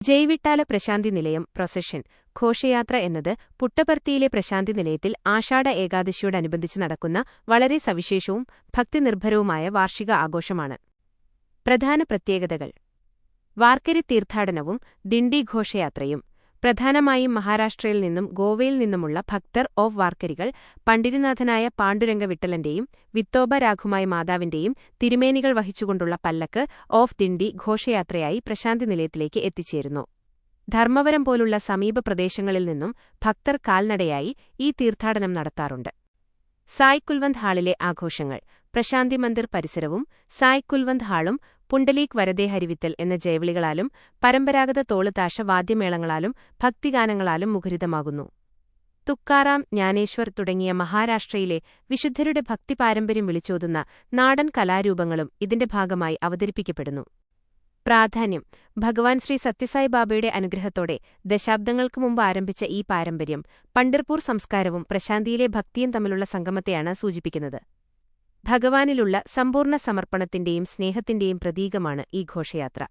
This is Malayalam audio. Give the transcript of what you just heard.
ജയ്വിട്ടാല പ്രശാന്തി നിലയം പ്രൊസഷൻ ഘോഷയാത്ര എന്നത് പുട്ടപർത്തിയിലെ പ്രശാന്തി നിലയത്തിൽ ആഷാഢ ഏകാദശിയോടനുബന്ധിച്ച് നടക്കുന്ന വളരെ സവിശേഷവും ഭക്തിനിർഭരവുമായ വാർഷിക ആഘോഷമാണ്. പ്രധാന പ്രത്യേകതകൾ: വാർക്കരി തീർത്ഥാടനവും ദിണ്ഡി ഘോഷയാത്രയും. പ്രധാനമായും മഹാരാഷ്ട്രയിൽ നിന്നും ഗോവയിൽ നിന്നുമുള്ള ഭക്തർ ഓഫ് വാർക്കരികൾ പണ്ഡിതനാഥനായ പാണ്ഡുരംഗ വിട്ടലന്റെയും വിത്തോബ രാഘുമായി മാതാവിന്റെയും തിരുമേനികൾ വഹിച്ചുകൊണ്ടുള്ള പല്ലക്ക് ഓഫ് ദിണ്ഡി ഘോഷയാത്രയായി പ്രശാന്തി നിലയത്തിലേക്ക് എത്തിച്ചേരുന്നു. ധർമ്മവരം പോലുള്ള സമീപ പ്രദേശങ്ങളിൽ നിന്നും ഭക്തർ കാൽനടയായി ഈ തീർത്ഥാടനം നടത്താറുണ്ട്. സായ് കുൽവന്ത് ഹാളിലെ ആഘോഷങ്ങൾ. പ്രശാന്തി മന്ദിർ പരിസരവും സായ് കുൽവന്ത് ഹാളും പുണ്ടലീക് വരദേ ഹരിവിത്തൽ എന്ന ജയവിളികളാലും പരമ്പരാഗത തോളുതാശ വാദ്യമേളങ്ങളാലും ഭക്തിഗാനങ്ങളാലും മുഖരിതമാകുന്നു. തുക്കാറാം, ജ്ഞാനേശ്വർ തുടങ്ങിയ മഹാരാഷ്ട്രയിലെ വിശുദ്ധരുടെ ഭക്തിപാരമ്പര്യം വിളിച്ചോതുന്ന നാടൻ കലാരൂപങ്ങളും ഇതിന്റെ ഭാഗമായി അവതരിപ്പിക്കപ്പെടുന്നു. പ്രാധാന്യം: ഭഗവാൻ ശ്രീ സത്യസായി ബാബയുടെ അനുഗ്രഹത്തോടെ ദശാബ്ദങ്ങൾക്ക് മുമ്പ് ആരംഭിച്ച ഈ പാരമ്പര്യം പണ്ഡർപൂർ സംസ്കാരവും പ്രശാന്തിയിലെ ഭക്തിയും തമ്മിലുള്ള സംഗമത്തെയാണ് സൂചിപ്പിക്കുന്നത്. ഭഗവാനിലുള്ള സമ്പൂർണ്ണ സമർപ്പണത്തിന്റെയും സ്നേഹത്തിന്റെയും പ്രതീകമാണ് ഈ ഘോഷയാത്ര.